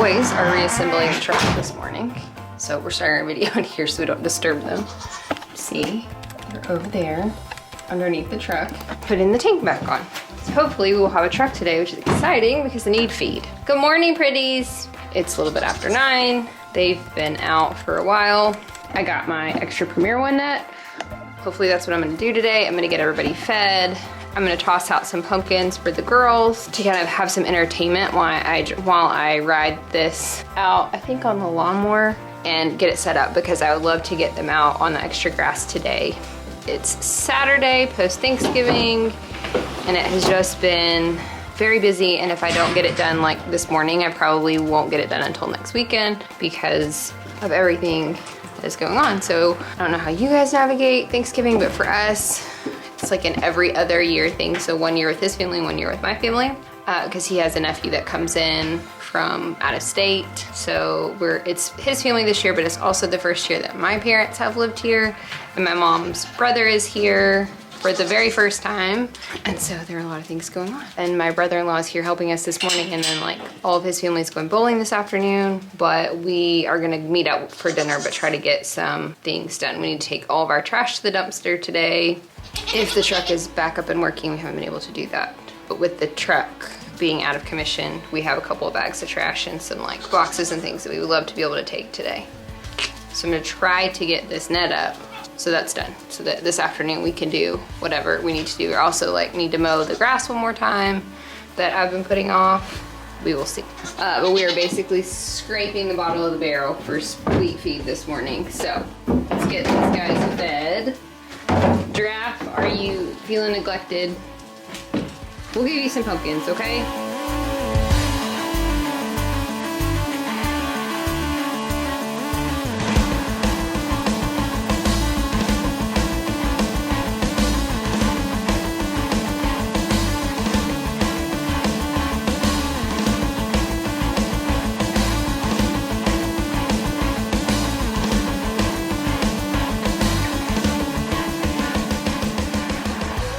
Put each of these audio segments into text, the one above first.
boys are reassembling the truck this morning. So we're starting our video in here so we don't disturb them. See, they're over there underneath the truck, putting the tank back on. So hopefully we will have a truck today, which is exciting because they need feed. Good morning, pretties. It's a little bit after 9. They've been out for a while. I got my extra Premier One net. Hopefully that's what I'm gonna do today. I'm gonna get everybody fed. I'm gonna toss out some pumpkins for the girls to kind of have some entertainment while I ride this out, I think on the lawnmower, and get it set up because I would love to get them out on the extra grass today. It's Saturday, post-Thanksgiving, and it has just been very busy, and if I don't get it done like this morning, I probably won't get it done until next weekend because of everything that's going on. So I don't know how you guys navigate Thanksgiving, but for us, it's like an every other year thing. So 1 year with his family, 1 year with my family, because he has a nephew that comes in from out of state. So it's his family this year, but it's also the first year that my parents have lived here, and my mom's brother is here for the very first time. And so there are a lot of things going on. And my brother-in-law is here helping us this morning, and then like all of his family is going bowling this afternoon, but we are gonna meet up for dinner, but try to get some things done. We need to take all of our trash to the dumpster today. If the truck is back up and working, we haven't been able to do that. But with the truck being out of commission, we have a couple of bags of trash and some like boxes and things that we would love to be able to take today. So I'm gonna try to get this net up so that's done. So that this afternoon we can do whatever we need to do. We also like need to mow the grass one more time that I've been putting off. We will see. But we are basically scraping the bottom of the barrel for wheat feed this morning. So let's get these guys fed. Giraffe, are you feeling neglected? We'll give you some pumpkins, okay?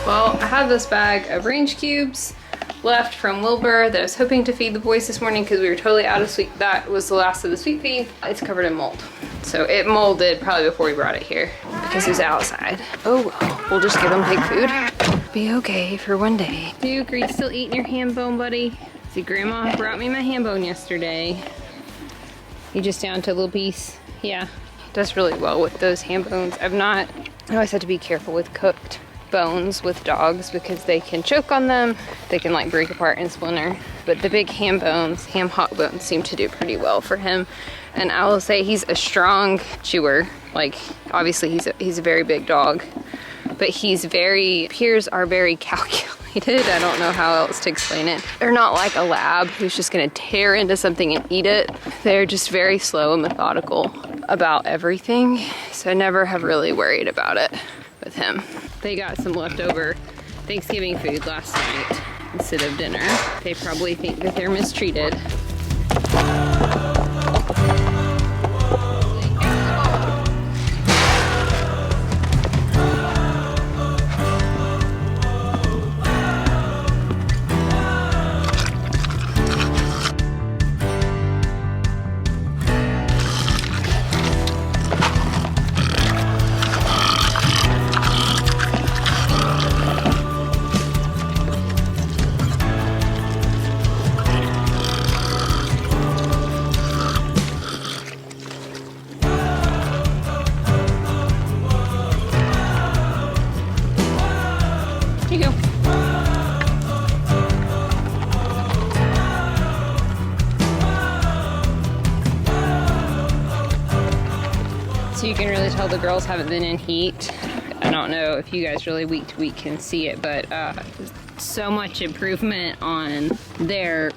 Well, I have this bag of range cubes left from Wilbur that I was hoping to feed the boys this morning because we were totally out of sweet. That was the last of the sweet pea. It's covered in mold. So it molded probably before we brought it here because it was outside. Oh well, we'll just give them pig food. Be okay for one day. Duke, are you still eating your ham bone, buddy? See, Grandma brought me my ham bone yesterday. You just down to a little piece? Yeah, it does really well with those ham bones. I always have to be careful with cooked bones with dogs because they can choke on them. They can like break apart and splinter. But the big ham hock bones seem to do pretty well for him. And I will say he's a strong chewer. Like obviously he's a very big dog, but peers are very calculated. I don't know how else to explain it. They're not like a lab who's just gonna tear into something and eat it. They're just very slow and methodical about everything. So I never have really worried about it with him. They got some leftover Thanksgiving food last night instead of dinner. They probably think that they're mistreated. Here you go. So you can really tell the girls haven't been in heat. I don't know if you guys really week to week can see it, but so much improvement on their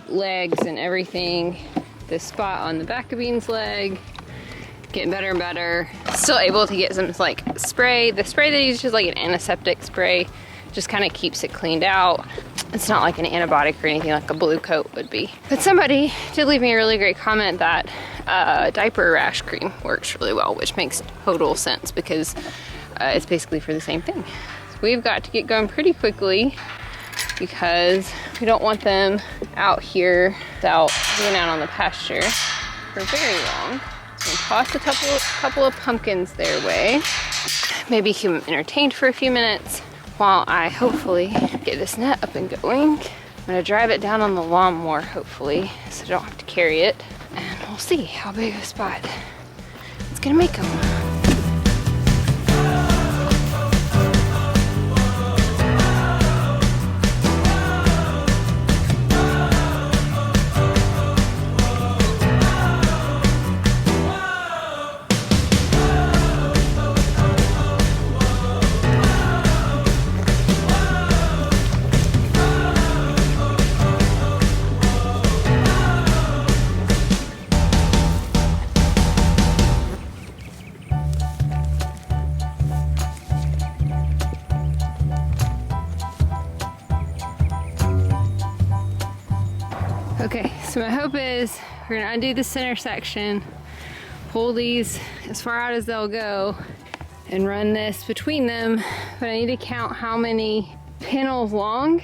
legs and everything. The spot on the back of Bean's leg, getting better and better. Still able to get some like spray. The spray they use is like an antiseptic spray. Just kind of keeps it cleaned out. It's not like an antibiotic or anything like a blue coat would be. But somebody did leave me a really great comment that diaper rash cream works really well, which makes total sense because it's basically for the same thing. So we've got to get going pretty quickly because we don't want them out here without being out on the pasture for very long. So toss a couple of pumpkins their way. Maybe keep them entertained for a few minutes while I hopefully get this net up and going. I'm gonna drive it down on the lawnmower, hopefully, so I don't have to carry it. And we'll see how big of a spot it's gonna make them. Okay, so my hope is we're gonna undo the center section, pull these as far out as they'll go, and run this between them. But I need to count how many panels long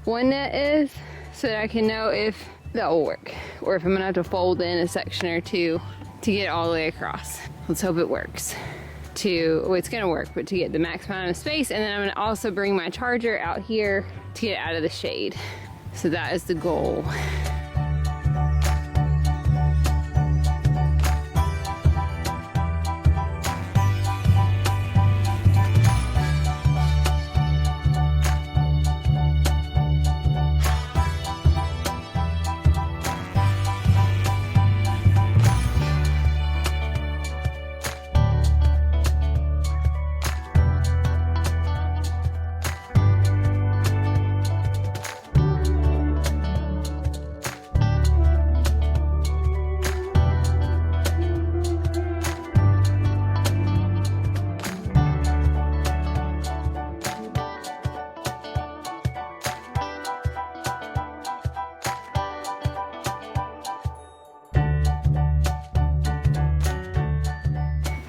one net is so that I can know if that will work, or if I'm gonna have to fold in a section or two to get all the way across. Let's hope it works. Well, it's gonna work, but to get the max amount of space. And then I'm gonna also bring my charger out here to get out of the shade. So that is the goal.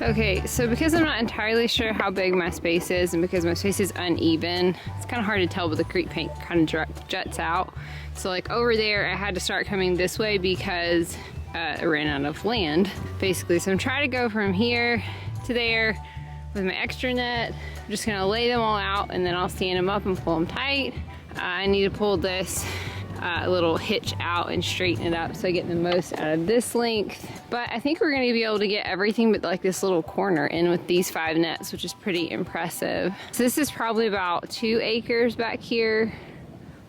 Okay, so because I'm not entirely sure how big my space is, and because my space is uneven, it's kind of hard to tell, but the creek paint kind of juts out. So like over there, I had to start coming this way because I ran out of land, basically. So I'm trying to go from here to there with my extra net. I'm just gonna lay them all out and then I'll stand them up and pull them tight. I need to pull this little hitch out and straighten it up so I get the most out of this length. But I think we're going to be able to get everything but like this little corner in with these 5 nets, which is pretty impressive. So this is probably about 2 acres back here,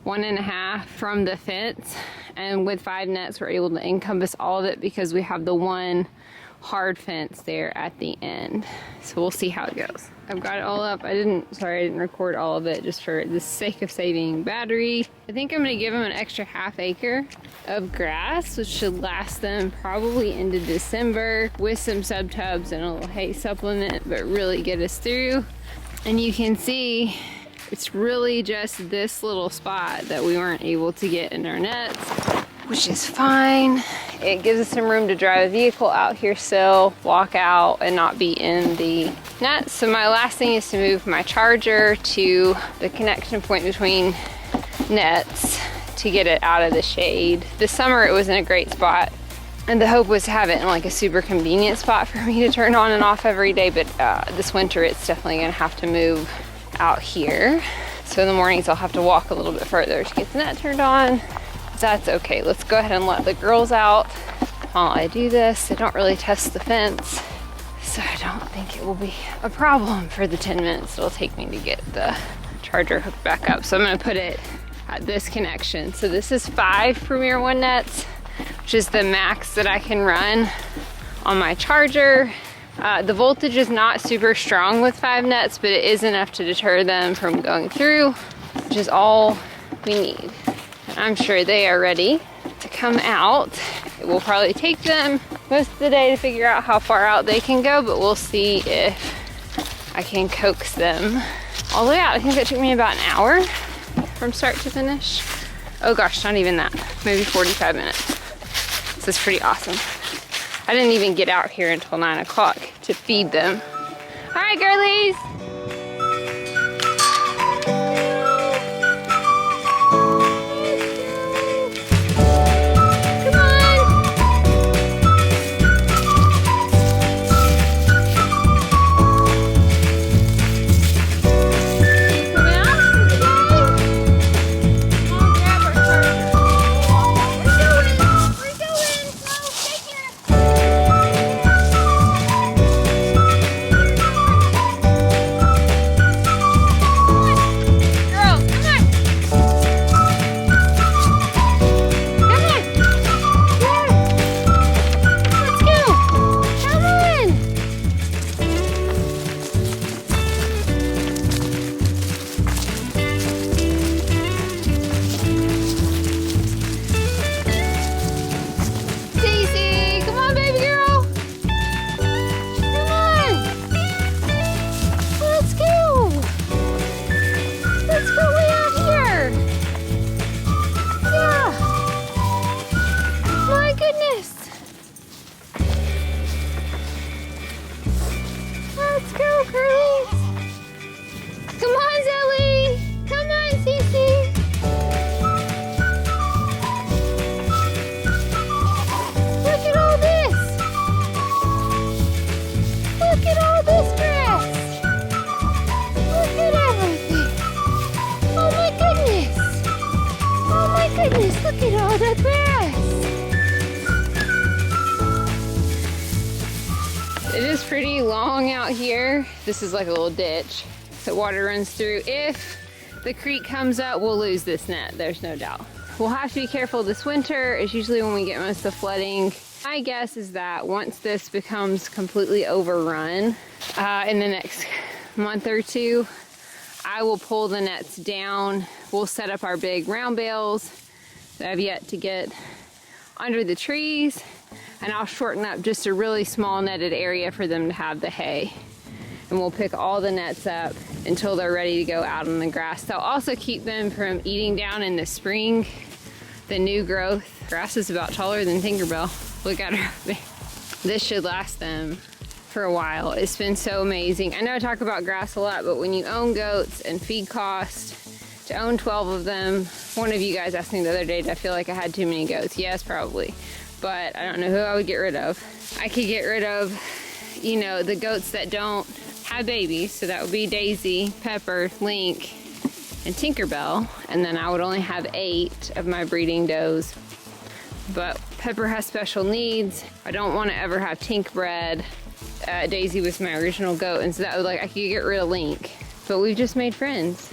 1.5 from the fence. And with 5 nets, we're able to encompass all of it because we have the one hard fence there at the end. So we'll see how it goes. I've got it all up. I didn't record all of it just for the sake of saving battery. I think I'm gonna give them an extra 1/2 acre of grass, which should last them probably into December with some sub-tubs and a little hay supplement, but really get us through. And you can see it's really just this little spot that we weren't able to get in our nets, which is fine. It gives us some room to drive a vehicle out here still, walk out, and not be in the net. So my last thing is to move my charger to the connection point between nets to get it out of the shade. This summer it was in a great spot, and the hope was to have it in like a super convenient spot for me to turn on and off every day, but this winter it's definitely gonna have to move out here. So in the mornings I'll have to walk a little bit further to get the net turned on. That's okay. Let's go ahead and let the girls out while I do this. I don't really test the fence, so I don't think it will be a problem for the 10 minutes it'll take me to get the charger hooked back up. So I'm gonna put it at this connection. So this is 5 Premier 1 nets, which is the max that I can run on my charger. The voltage is not super strong with 5 nets, but it is enough to deter them from going through, which is all we need. I'm sure they are ready to come out. It will probably take them most of the day to figure out how far out they can go, but we'll see if I can coax them all the way out. I think that took me about an hour from start to finish. Oh gosh, not even that. Maybe 45 minutes. This is pretty awesome. I didn't even get out here until 9 o'clock to feed them. All right, girlies. at this. It is pretty long out here. This is like a little ditch that water runs through. If the creek comes up, we'll lose this net, there's no doubt. We'll have to be careful this winter. It's usually when we get most of the flooding. My guess is that once this becomes completely overrun in the next month or two, I will pull the nets down. We'll set up our big round bales that I've yet to get under the trees, and I'll shorten up just a really small netted area for them to have the hay. And we'll pick all the nets up until they're ready to go out on the grass. They'll also keep them from eating down in the spring, the new growth. Grass is about taller than Tinkerbell. Look at her. This should last them for a while. It's been so amazing. I know I talk about grass a lot, but when you own goats and feed cost, to own 12 of them, one of you guys asked me the other day, did I feel like I had too many goats? Yes, probably. But I don't know who I would get rid of. I could get rid of, you know, the goats that don't have babies. So that would be Daisy, Pepper, Link, and Tinkerbell. And then I would only have 8 of my breeding does. But Pepper has special needs. I don't want to ever have Tink bred. Daisy was my original goat, and so that would, like, I could get rid of Link. But we've just made friends.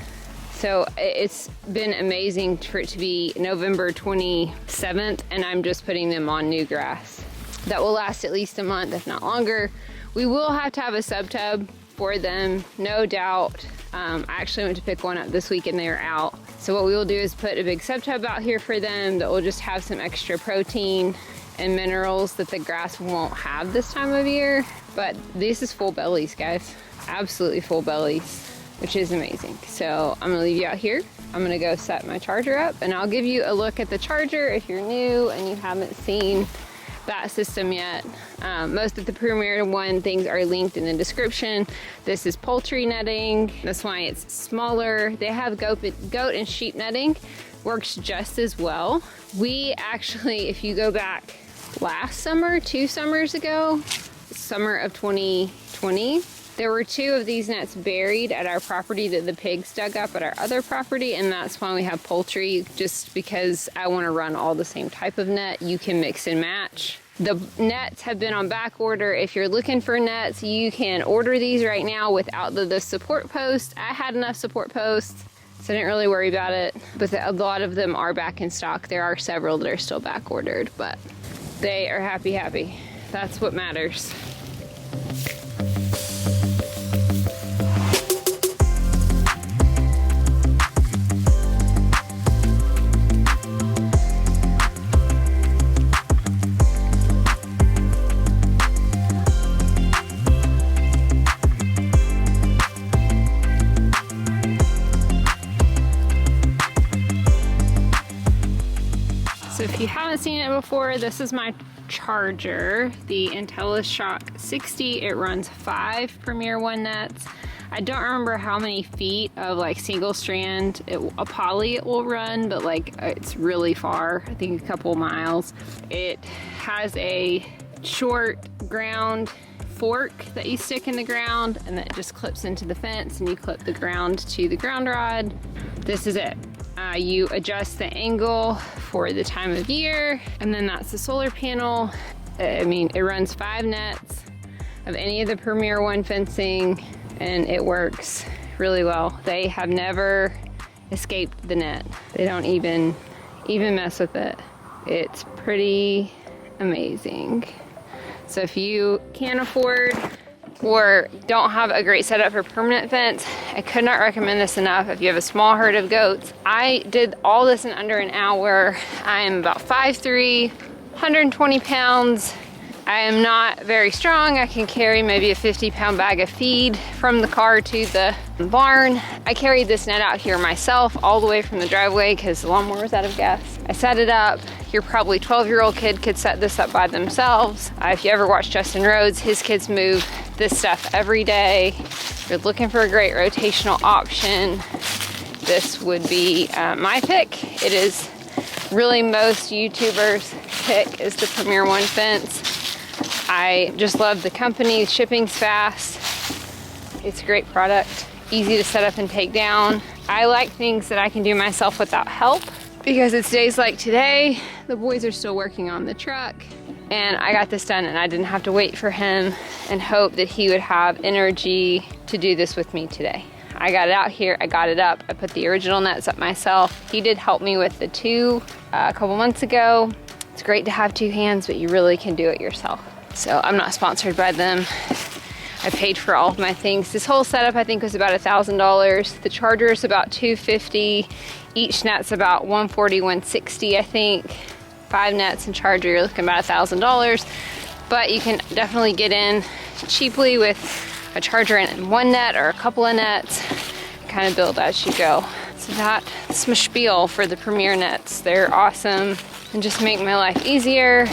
So it's been amazing for it to be November 27th, and I'm just putting them on new grass. That will last at least a month, if not longer. We will have to have a sub-tub for them, no doubt. I actually went to pick one up this week and they were out. So what we will do is put a big sub-tub out here for them that will just have some extra protein and minerals that the grass won't have this time of year. But this is full bellies, guys. Absolutely full bellies, which is amazing. So I'm gonna leave you out here. I'm gonna go set my charger up, and I'll give you a look at the charger if you're new and you haven't seen that system yet. Most of the Premier One things are linked in the description. This is poultry netting. That's why it's smaller. They have goat and sheep netting. Works just as well. We actually, if you go back last summer, 2 summers ago, summer of 2020, there were 2 of these nets buried at our property that the pigs dug up at our other property, and that's why we have poultry, just because I want to run all the same type of net. You can mix and match. The nets have been on back order. If you're looking for nets, you can order these right now without the support post. I had enough support posts, so I didn't really worry about it, but a lot of them are back in stock. There are several that are still back ordered, but they are happy. That's what matters. So if you haven't seen it before, this is my charger, the IntelliShock 60. It runs 5 Premier One nets. I don't remember how many feet of like single strand a poly it will run, but like it's really far, I think a couple miles. It has a short ground fork that you stick in the ground, and that just clips into the fence, and you clip the ground to the ground rod. This is it. You adjust the angle for the time of year, and then that's the solar panel. I mean, it runs 5 nets of any of the Premier One fencing, and it works really well. They have never escaped the net. They don't even mess with it. It's pretty amazing. So if you can't afford or don't have a great setup for permanent fence, I could not recommend this enough. If you have a small herd of goats, I did all this in under an hour. I am about 5'3", 120 pounds. I am not very strong. I can carry maybe a 50-pound bag of feed from the car to the barn. I carried this net out here myself all the way from the driveway because the lawnmower was out of gas. I set it up. Your probably 12-year-old kid could set this up by themselves. If you ever watch Justin Rhodes, his kids move this stuff every day. If you're looking for a great rotational option, this would be my pick. It is really most YouTubers' pick is the Premier One fence. I just love the company. Shipping's fast. It's a great product. Easy to set up and take down. I like things that I can do myself without help, because it's days like today The boys are still working on the truck, and I got this done and I didn't have to wait for him and hope that he would have energy to do this with me today. I got it out here, I got it up, I put the original nets up myself. He did help me with the two a couple months ago. It's great to have two hands, but you really can do it yourself. So I'm not sponsored by them. I paid for all of my things. This whole setup I think was about $1,000. The charger is about $250. Each net's about $140, $160 I think. 5 nets and charger, you're looking about $1,000. But you can definitely get in cheaply with a charger and one net or a couple of nets. Kind of build as you go. So that's my spiel for the Premier nets. They're awesome and just make my life easier.